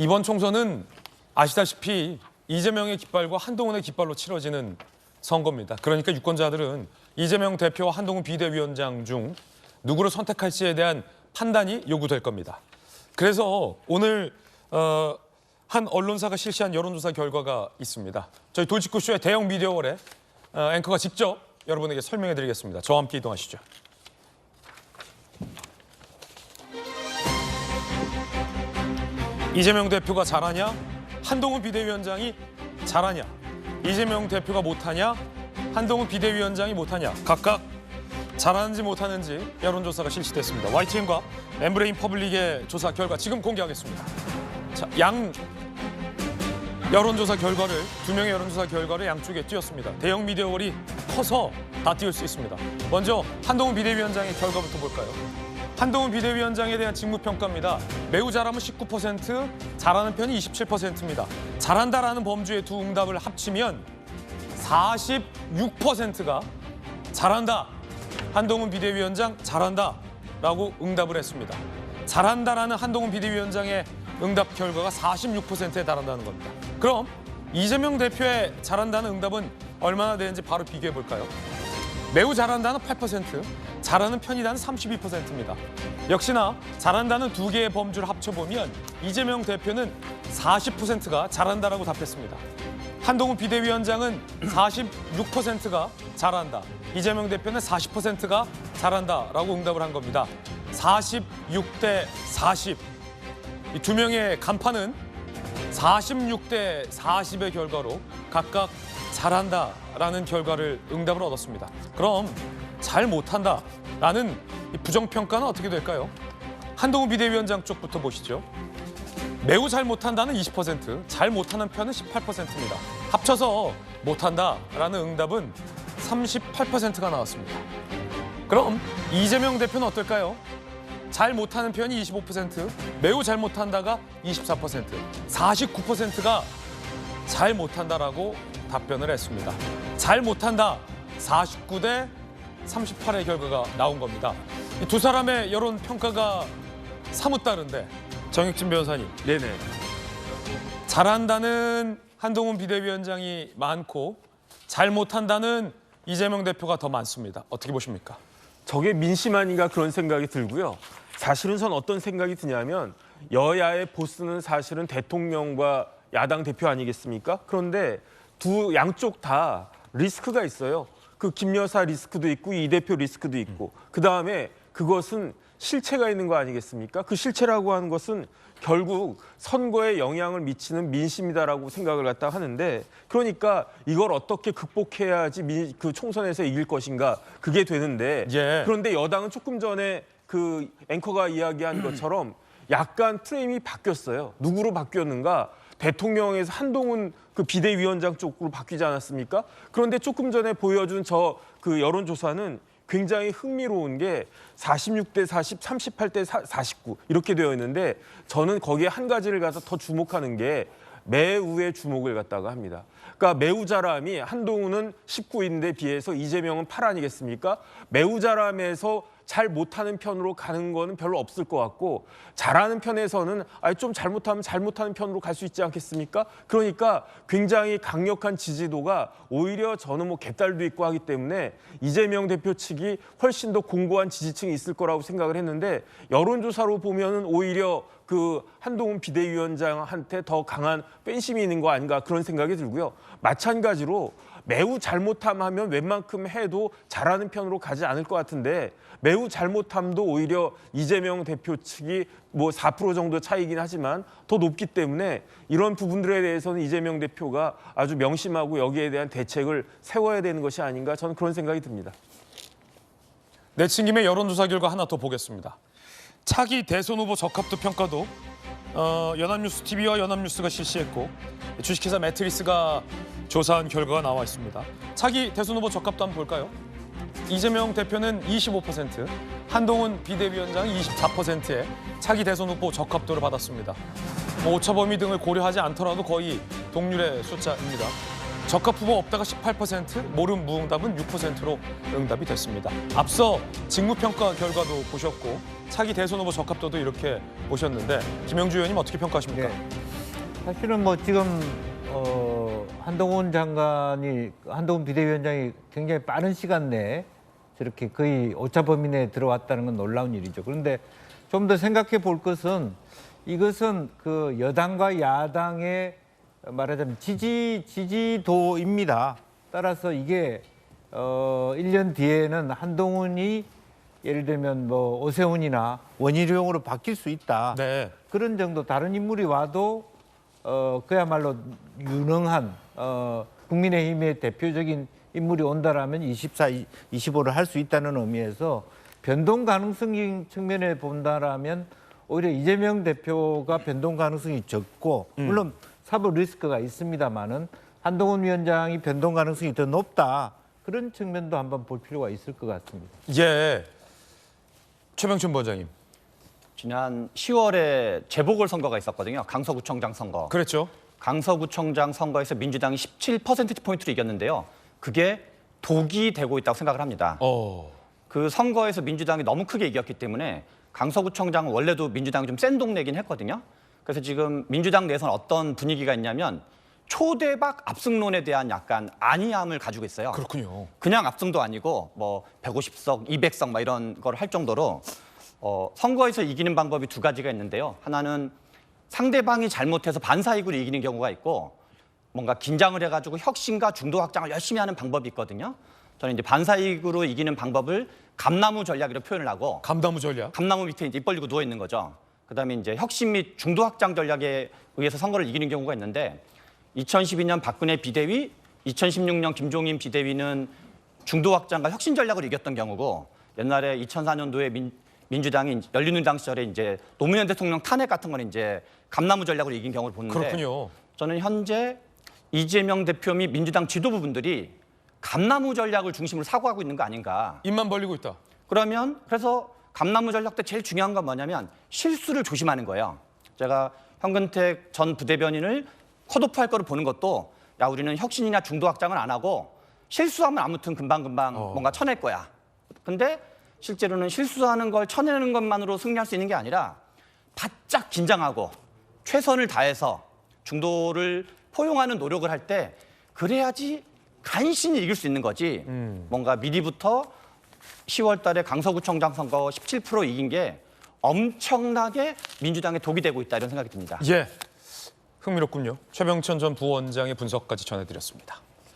이번 총선은 아시다시피 이재명의 깃발과 한동훈의 깃발로 치러지는 선거입니다. 그러니까 유권자들은 이재명 대표와 한동훈 비대위원장 중 누구를 선택할지에 대한 판단이 요구될 겁니다. 그래서 오늘 한 언론사가 실시한 여론조사 결과가 있습니다. 저희 돌직구쇼의 대형 미디어월에 앵커가 직접 여러분에게 설명해드리겠습니다. 저와 함께 이동하시죠. 이재명 대표가 잘하냐? 한동훈 비대위원장이 잘하냐? 이재명 대표가 못하냐? 한동훈 비대위원장이 못하냐? 각각 잘하는지 못하는지 여론조사가 실시됐습니다. YTN과 엠브레인 퍼블릭의 조사 결과 지금 공개하겠습니다. 자, 양 여론조사 결과를 두 명의 여론조사 결과를 양쪽에 띄웠습니다. 대형 미디어월이 커서 다 띄울 수 있습니다. 먼저 한동훈 비대위원장의 결과부터 볼까요? 한동훈 비대위원장에 대한 직무평가입니다. 매우 잘하면 19%, 잘하는 편이 27%입니다. 잘한다라는 범주의 두 응답을 합치면 46%가 잘한다. 한동훈 비대위원장 잘한다라고 응답을 했습니다. 잘한다라는 한동훈 비대위원장의 응답 결과가 46%에 달한다는 겁니다. 그럼 이재명 대표의 잘한다는 응답은 얼마나 되는지 바로 비교해 볼까요? 매우 잘한다는 8%, 잘하는 편이다는 32%입니다. 역시나 잘한다는 두 개의 범주를 합쳐보면 이재명 대표는 40%가 잘한다라고 답했습니다. 한동훈 비대위원장은 46%가 잘한다. 이재명 대표는 40%가 잘한다라고 응답을 한 겁니다. 46대 40. 이 두 명의 간판은 46대 40의 결과로 각각 잘한다라는 결과를 응답을 얻었습니다. 그럼 잘 못한다라는 부정평가는 어떻게 될까요? 한동훈 비대위원장 쪽부터 보시죠. 매우 잘 못한다는 20%, 잘 못하는 편은 18%입니다. 합쳐서 못한다라는 응답은 38%가 나왔습니다. 그럼 이재명 대표는 어떨까요? 잘 못하는 편이 25%, 매우 잘 못한다가 24%, 49%가 잘 못한다라고 답변을 했습니다. 잘 못한다 49대 38의 결과가 나온 겁니다. 이 두 사람의 여론 평가가 사뭇 다른데 정혁진 변호사님. 네네. 잘한다는 한동훈 비대위원장이 많고 잘 못한다는 이재명 대표가 더 많습니다. 어떻게 보십니까? 저게 민심 아닌가 그런 생각이 들고요. 사실은 전 어떤 생각이 드냐면 여야의 보스는 사실은 대통령과 야당 대표 아니겠습니까? 그런데 두 양쪽 다 리스크가 있어요. 그 김 여사 리스크도 있고 이 대표 리스크도 있고 그다음에 그것은 실체가 있는 거 아니겠습니까? 그 실체라고 하는 것은 결국 선거에 영향을 미치는 민심이다라고 생각을 갖다 하는데 그러니까 이걸 어떻게 극복해야지 그 총선에서 이길 것인가 그게 되는데 예. 그런데 여당은 조금 전에 그 앵커가 이야기한 것처럼 약간 프레임이 바뀌었어요. 누구로 바뀌었는가? 대통령에서 한동훈 그 비대위원장 쪽으로 바뀌지 않았습니까? 그런데 조금 전에 보여준 저 그 여론조사는 굉장히 흥미로운 게 46대 40, 38대 49 이렇게 되어 있는데 저는 거기에 한 가지를 가서 더 주목하는 게 매우의 주목을 갖다가 합니다. 그러니까 매우 잘함이 한동훈은 19인데 비해서 이재명은 8 아니겠습니까? 매우 잘함에서 잘 못하는 편으로 가는 거는 별로 없을 것 같고 잘하는 편에서는 좀 잘못하면 잘못하는 편으로 갈 수 있지 않겠습니까? 그러니까 굉장히 강력한 지지도가 오히려 저는 뭐 개딸도 있고 하기 때문에 이재명 대표 측이 훨씬 더 공고한 지지층이 있을 거라고 생각을 했는데 여론조사로 보면은 오히려 그 한동훈 비대위원장한테 더 강한 팬심이 있는 거 아닌가 그런 생각이 들고요. 마찬가지로 매우 잘못하면 웬만큼 해도 잘하는 편으로 가지 않을 것 같은데 매우 잘못함도 오히려 이재명 대표 측이 뭐 4% 정도 차이긴 하지만 더 높기 때문에 이런 부분들에 대해서는 이재명 대표가 아주 명심하고 여기에 대한 대책을 세워야 되는 것이 아닌가 저는 그런 생각이 듭니다. 내친 김에 여론조사 결과 하나 더 보겠습니다. 차기 대선 후보 적합도 평가도 연합뉴스 TV와 연합뉴스가 실시했고 주식회사 매트리스가 조사한 결과가 나와 있습니다. 차기 대선 후보 적합도 한번 볼까요? 이재명 대표는 25%, 한동훈 비대위원장은 24%의 차기 대선 후보 적합도를 받았습니다. 오차 범위 등을 고려하지 않더라도 거의 동률의 숫자입니다. 적합 후보 없다가 18%, 모름 무응답은 6%로 응답이 됐습니다. 앞서 직무평가 결과도 보셨고 차기 대선 후보 적합도도 이렇게 보셨는데 김영주 의원님 어떻게 평가하십니까? 네. 사실은 뭐 지금 한동훈 비대위원장이 굉장히 빠른 시간 내에 저렇게 거의 오차 범위 내에 들어왔다는 건 놀라운 일이죠. 그런데 좀 더 생각해 볼 것은 이것은 그 여당과 야당의 말하자면 지지도입니다. 따라서 이게 1년 뒤에는 한동훈이 예를 들면 뭐 오세훈이나 원희룡으로 바뀔 수 있다. 네. 그런 정도 다른 인물이 와도 그야말로 유능한 국민의힘의 대표적인 인물이 온다라면 24, 25를 할 수 있다는 의미에서 변동 가능성 측면에 본다라면 오히려 이재명 대표가 변동 가능성이 적고 물론 사법 리스크가 있습니다만은 한동훈 위원장이 변동 가능성이 더 높다. 그런 측면도 한번 볼 필요가 있을 것 같습니다. 예. 최병춘 부원장님. 지난 10월에 재보궐선거가 있었거든요. 강서구청장 선거. 그랬죠. 강서구청장 선거에서 민주당이 17%포인트로 이겼는데요. 그게 독이 되고 있다고 생각을 합니다. 그 선거에서 민주당이 너무 크게 이겼기 때문에 강서구청장은 원래도 민주당이 좀 센 동네긴 했거든요. 그래서 지금 민주당 내에서는 어떤 분위기가 있냐면 초대박 압승론에 대한 약간 안이함을 가지고 있어요. 그렇군요. 그냥 압승도 아니고 뭐 150석, 200석 막 이런 걸 할 정도로 선거에서 이기는 방법이 두 가지가 있는데요. 하나는 상대방이 잘못해서 반사이익으로 이기는 경우가 있고 뭔가 긴장을 해가지고 혁신과 중도 확장을 열심히 하는 방법이 있거든요. 저는 이제 반사이익으로 이기는 방법을 감나무 전략이라고 표현을 하고 감나무 전략. 감나무 밑에 이제 입 벌리고 누워 있는 거죠. 그다음에 이제 혁신 및 중도 확장 전략에 의해서 선거를 이기는 경우가 있는데 2012년 박근혜 비대위, 2016년 김종인 비대위는 중도 확장과 혁신 전략으로 이겼던 경우고 옛날에 2004년도에 민주당이 열린우리당 시절에 이제 노무현 대통령 탄핵 같은 건 이제 감나무 전략으로 이긴 경우를 보는데 그렇군요. 저는 현재 이재명 대표 및 민주당 지도부분들이 감나무 전략을 중심으로 사고하고 있는 거 아닌가. 입만 벌리고 있다. 그래서 감나무 전략 때 제일 중요한 건 뭐냐면 실수를 조심하는 거예요. 제가 현근택 전 부대변인을 컷오프할 거를 보는 것도 야 우리는 혁신이나 중도 확장을 안 하고 실수하면 아무튼 금방금방 뭔가 쳐낼 거야. 근데 실제로는 실수하는 걸 쳐내는 것만으로 승리할 수 있는 게 아니라 바짝 긴장하고 최선을 다해서 중도를 포용하는 노력을 할 때 그래야지 간신히 이길 수 있는 거지. 뭔가 미리부터 10월 달에 강서구청장 선거 17% 이긴 게 엄청나게 민주당에 독이 되고 있다 이런 생각이 듭니다. 예. 흥미롭군요. 최병천 전 부원장의 분석까지 전해드렸습니다.